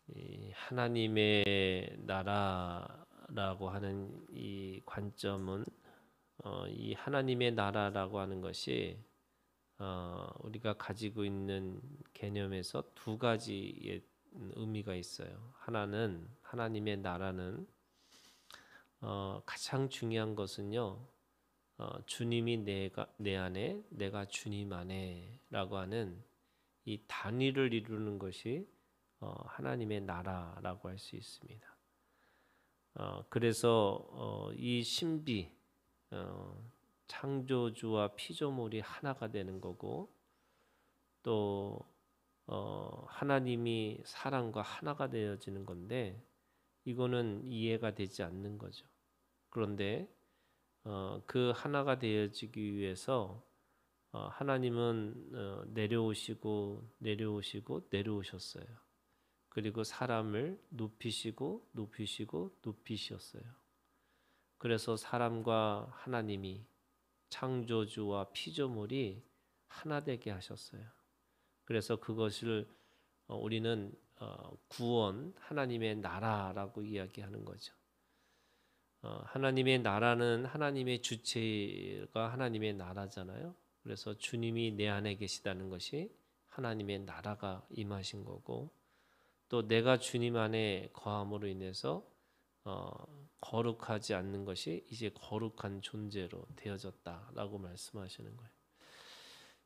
이 하나님의 나라라고 하는 이 관점은 이 하나님의 나라라고 하는 것이 우리가 가지고 있는 개념에서 두 가지의 의미가 있어요. 하나는 하나님의 나라는 가장 중요한 것은요. 주님이 내 안에 내가 주님 안에라고 하는 이 단위를 이루는 것이 하나님의 나라라고 할 수 있습니다. 그래서 이 신비 창조주와 피조물이 하나가 되는 거고 또 하나님이 사람과 하나가 되어지는 건데 이거는 이해가 되지 않는 거죠. 그런데 그 하나가 되어지기 위해서 하나님은 내려오셨어요. 그리고 사람을 높이셨어요. 그래서 사람과 하나님이 창조주와 피조물이 하나 되게 하셨어요. 그래서 그것을 우리는 구원, 하나님의 나라라고 이야기하는 거죠. 하나님의 나라는 하나님의 주체가 하나님의 나라잖아요. 그래서 주님이 내 안에 계시다는 것이 하나님의 나라가 임하신 거고 또 내가 주님 안에 거함으로 인해서 거룩하지 않는 것이 이제 거룩한 존재로 되어졌다라고 말씀하시는 거예요.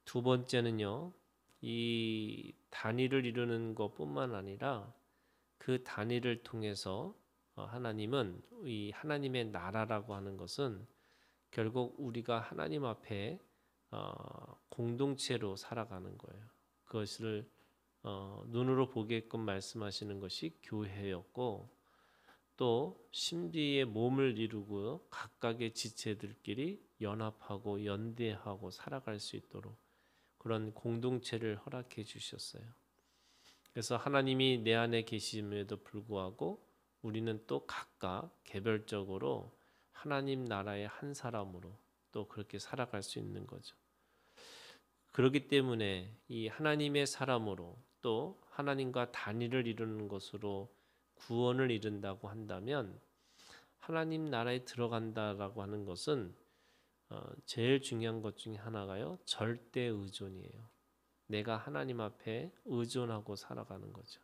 두 번째는요. 이 단위를 이루는 것뿐만 아니라 그 단위를 통해서 하나님은 이 하나님의 나라라고 하는 것은 결국 우리가 하나님 앞에 공동체로 살아가는 거예요. 그것을 눈으로 보게끔 말씀하시는 것이 교회였고 또 신비의 몸을 이루고 각각의 지체들끼리 연합하고 연대하고 살아갈 수 있도록 그런 공동체를 허락해 주셨어요. 그래서 하나님이 내 안에 계심에도 불구하고 우리는 또 각각 개별적으로 하나님 나라의 한 사람으로 또 그렇게 살아갈 수 있는 거죠. 그렇기 때문에 이 하나님의 사람으로 또 하나님과 단위를 이루는 것으로 구원을 이룬다고 한다면 하나님 나라에 들어간다라고 하는 것은 제일 중요한 것 중에 하나가요. 절대 의존이에요. 내가 하나님 앞에 의존하고 살아가는 거죠.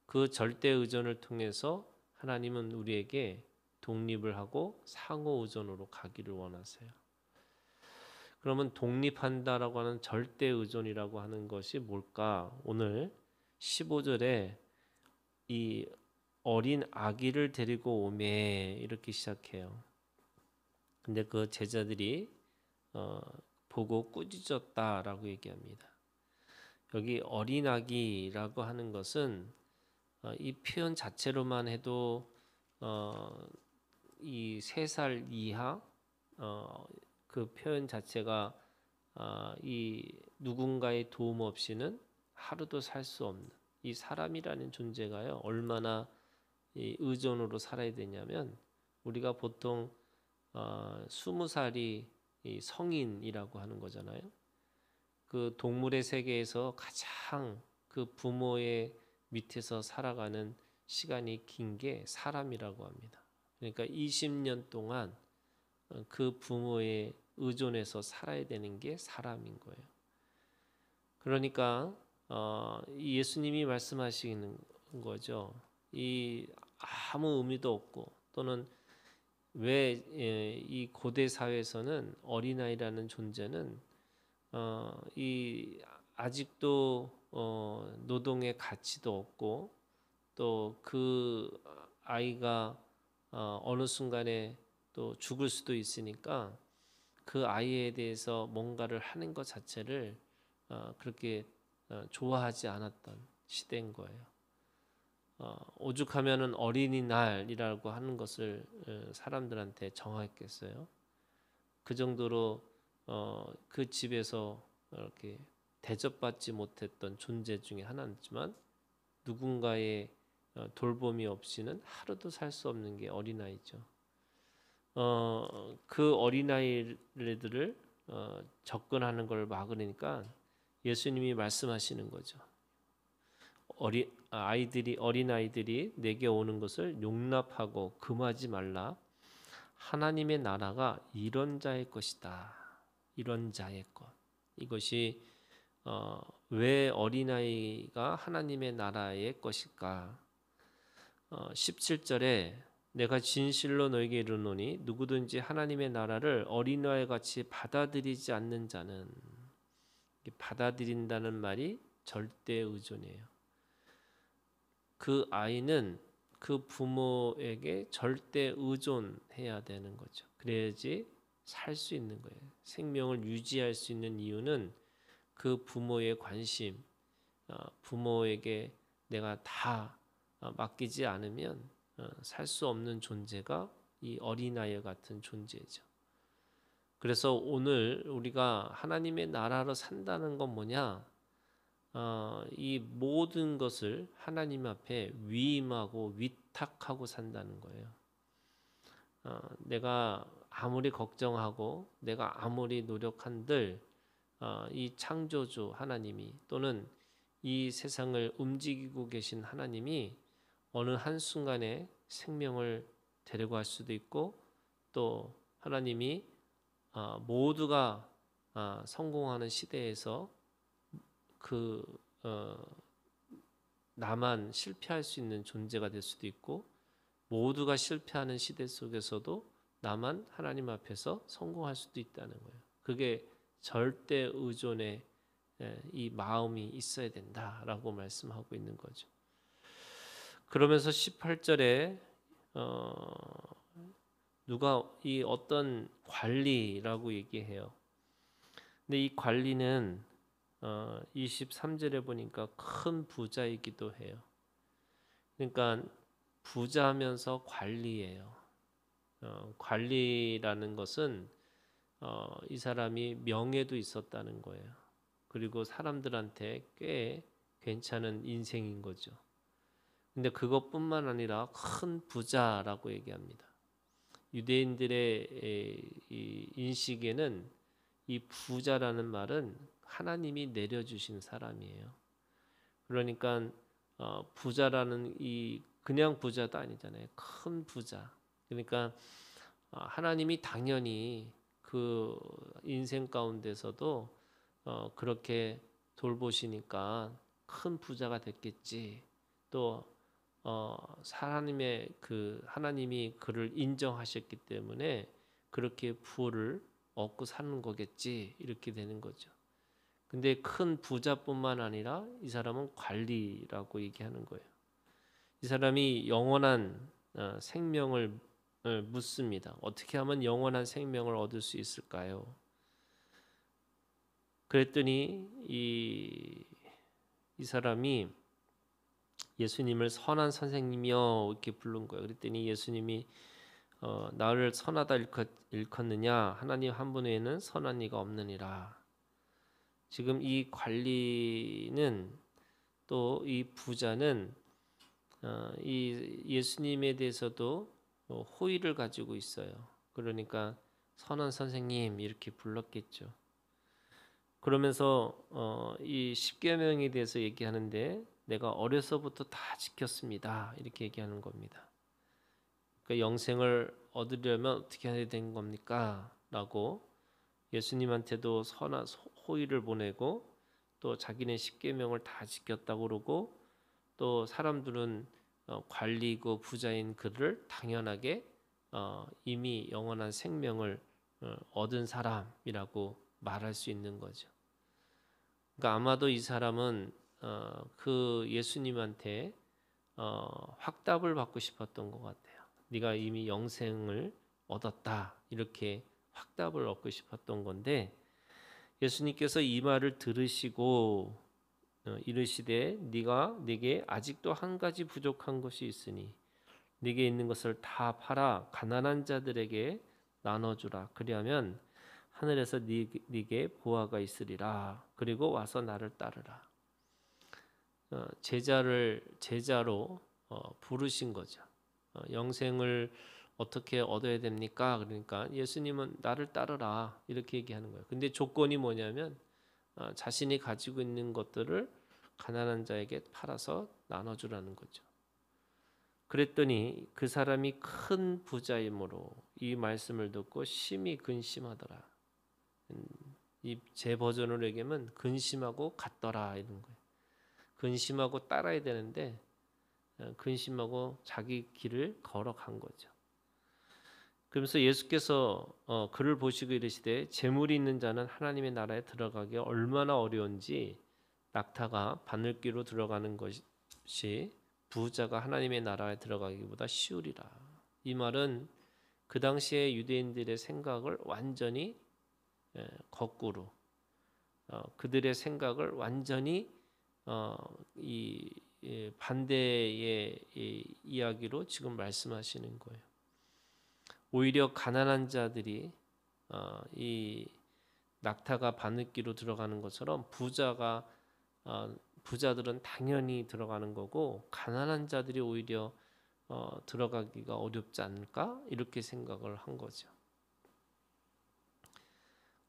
그 절대 의존을 통해서 하나님은 우리에게 독립을 하고 상호 의존으로 가기를 원하세요. 그러면 독립한다라고 하는 절대 의존이라고 하는 것이 뭘까? 오늘 15절에 이 어린 아기를 데리고 오매 이렇게 시작해요. 근데 그 제자들이 보고 꾸짖었다라고 얘기합니다. 여기 어린 아기라고 하는 것은 이 표현 자체로만 해도 이 3살 이하 그 표현 자체가 이 누군가의 도움 없이는 하루도 살 수 없는 이 사람이라는 존재가요 얼마나 이 의존으로 살아야 되냐면 우리가 보통 20살이 이 성인이라고 하는 거잖아요. 그 동물의 세계에서 가장 그 부모의 밑에서 살아가는 시간이 긴 게 사람이라고 합니다. 그러니까 20년 동안 그 부모에 의존해서 살아야 되는 게 사람인 거예요. 그러니까 예수님이 말씀하시는 거죠. 이 아무 의미도 없고 또는 왜 이 고대 사회에서는 어린아이라는 존재는 이 아직도 노동의 가치도 없고 또 그 아이가 어느 순간에 또 죽을 수도 있으니까 그 아이에 대해서 뭔가를 하는 것 자체를 그렇게 좋아하지 않았던 시대인 거예요. 오죽하면은 어린이날이라고 하는 것을 사람들한테 정했겠어요. 그 정도로 그 집에서 이렇게 대접받지 못했던 존재 중에 하나지만 누군가의 돌봄이 없이는 하루도 살 수 없는 게 어린아이죠. 그 어린아이들을 접근하는 걸 막으니까 예수님이 말씀하시는 거죠. 어린 아이들이 내게 오는 것을 용납하고 금하지 말라. 하나님의 나라가 이런 자의 것이다. 이런 자의 것. 이것이 왜 어린아이가 하나님의 나라의 것일까? 17절에 내가 진실로 너에게 이르노니 누구든지 하나님의 나라를 어린아이 같이 받아들이지 않는 자는, 받아들인다는 말이 절대 의존이에요. 그 아이는 그 부모에게 절대 의존해야 되는 거죠. 그래야지 살 수 있는 거예요. 생명을 유지할 수 있는 이유는 그 부모의 관심, 부모에게 내가 다 맡기지 않으면 살 수 없는 존재가 이 어린아이 같은 존재죠. 그래서 오늘 우리가 하나님의 나라로 산다는 건 뭐냐? 이 모든 것을 하나님 앞에 위임하고 위탁하고 산다는 거예요. 내가 아무리 걱정하고 내가 아무리 노력한들 이 창조주 하나님이 또는 이 세상을 움직이고 계신 하나님이 어느 한순간에 생명을 데려갈 수도 있고, 또 하나님이 모두가 성공하는 시대에서 나만 실패할 수 있는 존재가 될 수도 있고, 모두가 실패하는 시대 속에서도 나만 하나님 앞에서 성공할 수도 있다는 거예요. 그게 절대 의존의 이 마음이 있어야 된다라고 말씀하고 있는 거죠. 그러면서 18절에 누가 이 어떤 관리라고 얘기해요. 근데 이 관리는 23절에 보니까 큰 부자이기도 해요. 그러니까 부자면서 관리예요. 관리라는 것은 이 사람이 명예도 있었다는 거예요. 그리고 사람들한테 꽤 괜찮은 인생인 거죠. 근데 그것뿐만 아니라 큰 부자라고 얘기합니다. 유대인들의 이 인식에는 이 부자라는 말은 하나님이 내려주신 사람이에요. 그러니까 부자라는 이 그냥 부자도 아니잖아요. 큰 부자. 그러니까 하나님이 당연히 그 인생 가운데서도 그렇게 돌보시니까 큰 부자가 됐겠지. 또 하나님이 그를 인정하셨기 때문에 그렇게 부를 얻고 사는 거겠지. 이렇게 되는 거죠. 근데 큰 부자뿐만 아니라 이 사람은 관리라고 얘기하는 거예요. 이 사람이 영원한 생명을 묻습니다. 어떻게 하면 영원한 생명을 얻을 수 있을까요? 그랬더니 이 사람이 예수님을 선한 선생님이여 이렇게 부른 거예요. 그랬더니 예수님이 나를 선하다 일컫느냐? 하나님 한 분 외에는 선한 이가 없느니라. 지금 이 관리는 또 이 부자는 이 예수님에 대해서도 호의를 가지고 있어요. 그러니까 선한 선생님 이렇게 불렀겠죠. 그러면서 이 십계명에 대해서 얘기하는데 내가 어려서부터 다 지켰습니다. 이렇게 얘기하는 겁니다. 그러니까 영생을 얻으려면 어떻게 해야 되는 겁니까? 라고 예수님한테도 선한 호의를 보내고 또 자기는 십계명을 다 지켰다고 그러고 또 사람들은 관리고 부자인 그를 당연하게 이미 영원한 생명을 얻은 사람이라고 말할 수 있는 거죠. 그러니까 아마도 이 사람은 그 예수님한테 확답을 받고 싶었던 것 같아요. 네가 이미 영생을 얻었다 이렇게 확답을 얻고 싶었던 건데 예수님께서 이 말을 들으시고 이르시되 네가 내게 아직도 한 가지 부족한 것이 있으니 네게 있는 것을 다 팔아 가난한 자들에게 나눠주라. 그리하면 하늘에서 네게 보화가 있으리라. 그리고 와서 나를 따르라. 제자로 부르신 거죠. 영생을 어떻게 얻어야 됩니까? 그러니까 예수님은 나를 따르라 이렇게 얘기하는 거예요. 근데 조건이 뭐냐면 자신이 가지고 있는 것들을 가난한 자에게 팔아서 나눠주라는 거죠. 그랬더니 그 사람이 큰 부자이므로 이 말씀을 듣고 심히 근심하더라. 이 제 버전으로 얘기하면 근심하고 갔더라 이런 거예요. 근심하고 따라야 되는데 근심하고 자기 길을 걸어간 거죠. 그러면서 예수께서 그를 보시고 이르시되 재물이 있는 자는 하나님의 나라에 들어가기 얼마나 어려운지 낙타가 바늘귀로 들어가는 것이 부자가 하나님의 나라에 들어가기보다 쉬우리라. 이 말은 그 당시에 유대인들의 생각을 완전히 거꾸로 그들의 생각을 완전히 이 반대의 이야기로 지금 말씀하시는 거예요. 오히려 가난한 자들이 이 낙타가 바늘귀로 들어가는 것처럼 부자들은 당연히 들어가는 거고 가난한 자들이 오히려 들어가기가 어렵지 않을까 이렇게 생각을 한 거죠.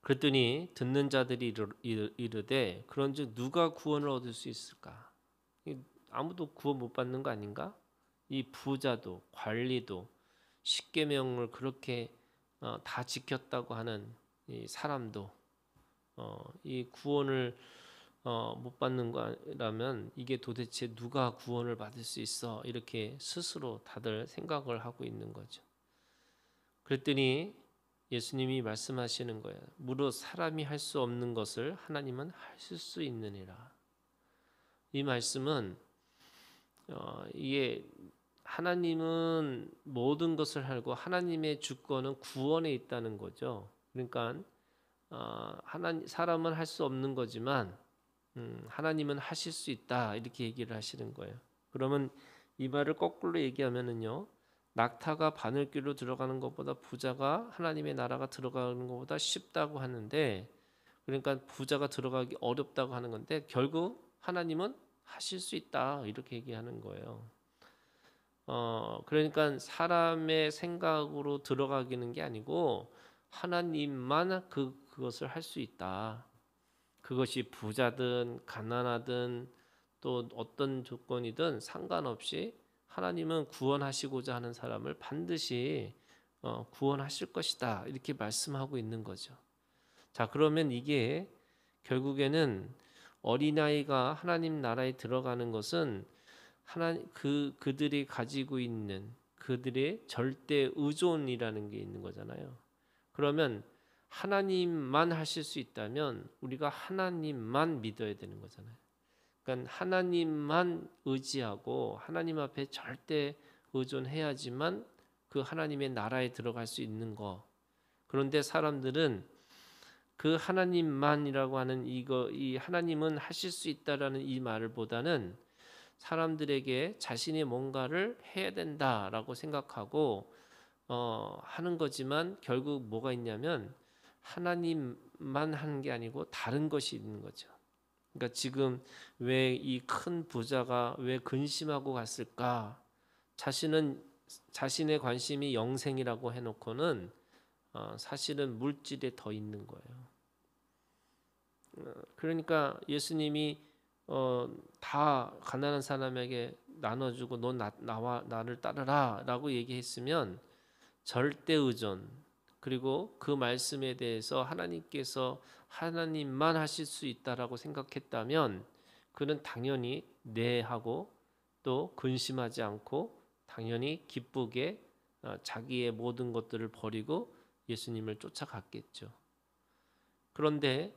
그랬더니 듣는 자들이 이르되 그런즉 누가 구원을 얻을 수 있을까? 아무도 구원 못 받는 거 아닌가? 이 부자도 관리도 십계명을 그렇게 다 지켰다고 하는 이 사람도 이 구원을 못 받는 거라면 이게 도대체 누가 구원을 받을 수 있어? 이렇게 스스로 다들 생각을 하고 있는 거죠. 그랬더니 예수님이 말씀하시는 거예요. 무릇 사람이 할 수 없는 것을 하나님은 하실 수 있느니라. 이 말씀은 이게 하나님은 모든 것을 알고 하나님의 주권은 구원에 있다는 거죠. 그러니까 사람은 할 수 없는 거지만 하나님은 하실 수 있다 이렇게 얘기를 하시는 거예요. 그러면 이 말을 거꾸로 얘기하면은요. 낙타가 바늘귀로 들어가는 것보다 부자가 하나님의 나라가 들어가는 것보다 쉽다고 하는데 그러니까 부자가 들어가기 어렵다고 하는 건데 결국 하나님은 하실 수 있다 이렇게 얘기하는 거예요. 그러니까 사람의 생각으로 들어가기는 게 아니고 하나님만 그것을 할 수 있다. 그것이 부자든 가난하든 또 어떤 조건이든 상관없이 하나님은 구원하시고자 하는 사람을 반드시 구원하실 것이다. 이렇게 말씀하고 있는 거죠. 자, 그러면 이게 결국에는 어린아이가 하나님 나라에 들어가는 것은 그들이 가지고 있는 그들의 절대 의존이라는 게 있는 거잖아요. 그러면 하나님만 하실 수 있다면 우리가 하나님만 믿어야 되는 거잖아요. 그러니까 하나님만 의지하고 하나님 앞에 절대 의존해야지만 그 하나님의 나라에 들어갈 수 있는 거. 그런데 사람들은 그 하나님만이라고 하는 이 하나님은 하실 수 있다라는 이 말을 보다는 사람들에게 자신이 뭔가를 해야 된다라고 생각하고 하는 거지만 결국 뭐가 있냐면 하나님만 하는 게 아니고 다른 것이 있는 거죠. 그러니까 지금 왜 이 큰 부자가 왜 근심하고 갔을까? 자신의 관심이 영생이라고 해놓고는 사실은 물질에 더 있는 거예요. 그러니까 예수님이 다 가난한 사람에게 나눠주고 너 나를 따르라라고 얘기했으면 절대 의존 그리고 그 말씀에 대해서 하나님께서 하나님만 하실 수 있다라고 생각했다면 그는 당연히 네 하고 또 근심하지 않고 당연히 기쁘게 자기의 모든 것들을 버리고 예수님을 쫓아갔겠죠. 그런데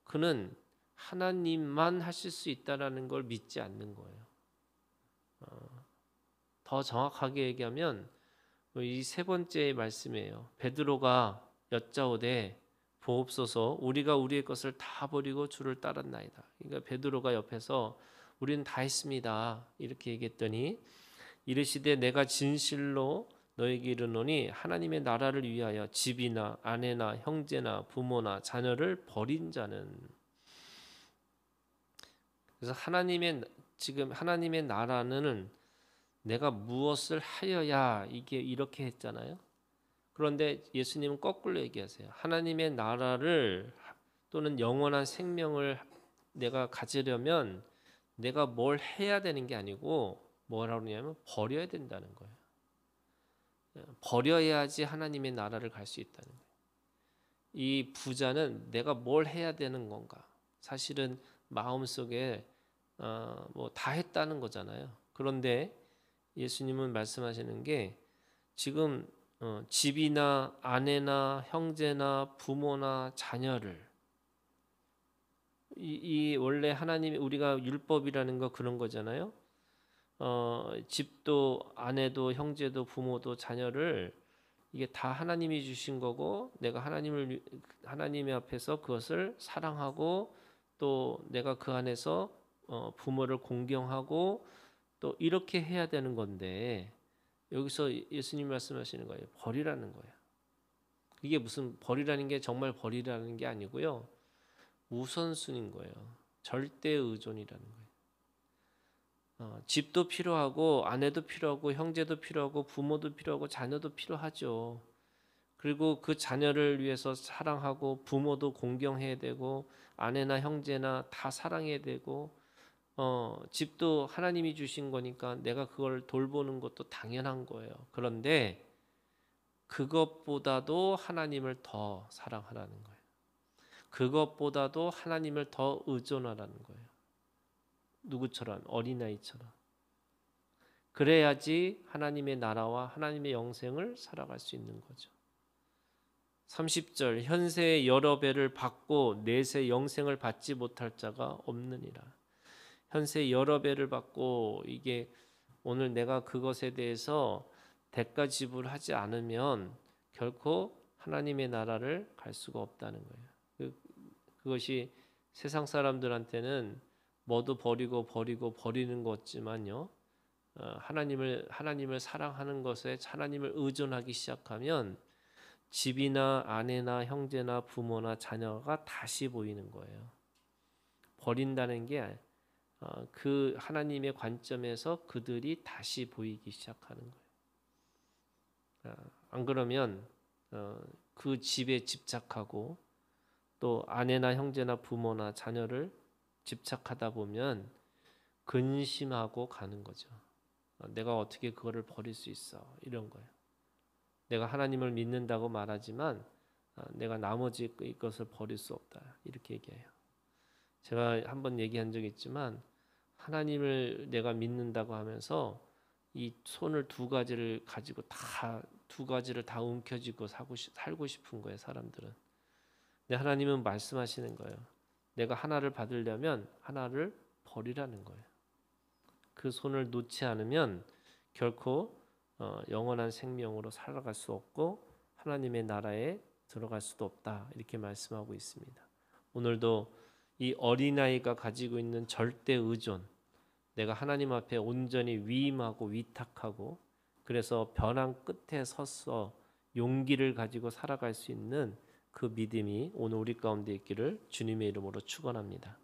그는 하나님만 하실 수 있다라는 걸 믿지 않는 거예요. 더 정확하게 얘기하면 이 세 번째 말씀이에요. 베드로가 여짜오되 보옵소서 우리가 우리의 것을 다 버리고 주를 따랐나이다. 그러니까 베드로가 옆에서 우리는 다 했습니다. 이렇게 얘기했더니 이르시되 내가 진실로 너에게 이르노니 하나님의 나라를 위하여 집이나 아내나 형제나 부모나 자녀를 버린 자는 그래서 지금 하나님의 나라는 내가 무엇을 하여야 이게 이렇게 했잖아요. 그런데 예수님은 거꾸로 얘기하세요. 하나님의 나라를 또는 영원한 생명을 내가 가지려면 내가 뭘 해야 되는 게 아니고 뭐라고 그러냐면 버려야 된다는 거예요. 버려야지 하나님의 나라를 갈 수 있다는 거예요. 이 부자는 내가 뭘 해야 되는 건가? 사실은 마음속에 뭐 다 했다는 거잖아요. 그런데 예수님은 말씀하시는 게 지금 집이나 아내나 형제나 부모나 자녀를 이 원래 하나님이 우리가 율법이라는 거 그런 거잖아요. 집도 아내도 형제도 부모도 자녀를 이게 다 하나님이 주신 거고 내가 하나님의 앞에서 그것을 사랑하고 또 내가 그 안에서 부모를 공경하고 또 이렇게 해야 되는 건데 여기서 예수님 말씀하시는 거예요. 버리라는 거예요. 이게 무슨 버리라는 게 정말 버리라는 게 아니고요. 우선순위인 거예요. 절대 의존이라는 거예요. 집도 필요하고 아내도 필요하고 형제도 필요하고 부모도 필요하고 자녀도 필요하죠. 그리고 그 자녀를 위해서 사랑하고 부모도 공경해야 되고 아내나 형제나 다 사랑해야 되고 집도 하나님이 주신 거니까 내가 그걸 돌보는 것도 당연한 거예요. 그런데 그것보다도 하나님을 더 사랑하라는 거예요. 그것보다도 하나님을 더 의존하라는 거예요. 누구처럼? 어린아이처럼. 그래야지 하나님의 나라와 하나님의 영생을 살아갈 수 있는 거죠. 30절 현세의 여러 배를 받고 내세 영생을 받지 못할 자가 없느니라. 현세 여러 배를 받고 이게 오늘 내가 그것에 대해서 대가 지불하지 않으면 결코 하나님의 나라를 갈 수가 없다는 거예요. 그것이 세상 사람들한테는 뭐도 버리는 것지만요. 하나님을 사랑하는 것에 하나님을 의존하기 시작하면 집이나 아내나 형제나 부모나 자녀가 다시 보이는 거예요. 버린다는 게 그 하나님의 관점에서 그들이 다시 보이기 시작하는 거예요. 안 그러면 그 집에 집착하고 또 아내나 형제나 부모나 자녀를 집착하다 보면 근심하고 가는 거죠. 내가 어떻게 그거를 버릴 수 있어? 이런 거예요. 내가 하나님을 믿는다고 말하지만 내가 나머지 것을 버릴 수 없다. 이렇게 얘기해요. 제가 한번 얘기한 적이 있지만 하나님을 내가 믿는다고 하면서 이 손을 두 가지를 가지고 두 가지를 다 움켜쥐고 살고 싶은 거예요. 사람들은. 근데 하나님은 말씀하시는 거예요. 내가 하나를 받으려면 하나를 버리라는 거예요. 그 손을 놓지 않으면 결코 영원한 생명으로 살아갈 수 없고 하나님의 나라에 들어갈 수도 없다. 이렇게 말씀하고 있습니다. 오늘도 이 어린아이가 가지고 있는 절대 의존, 내가 하나님 앞에 온전히 위임하고 위탁하고 그래서 벼랑 끝에 서서 용기를 가지고 살아갈 수 있는 그 믿음이 오늘 우리 가운데 있기를 주님의 이름으로 축원합니다.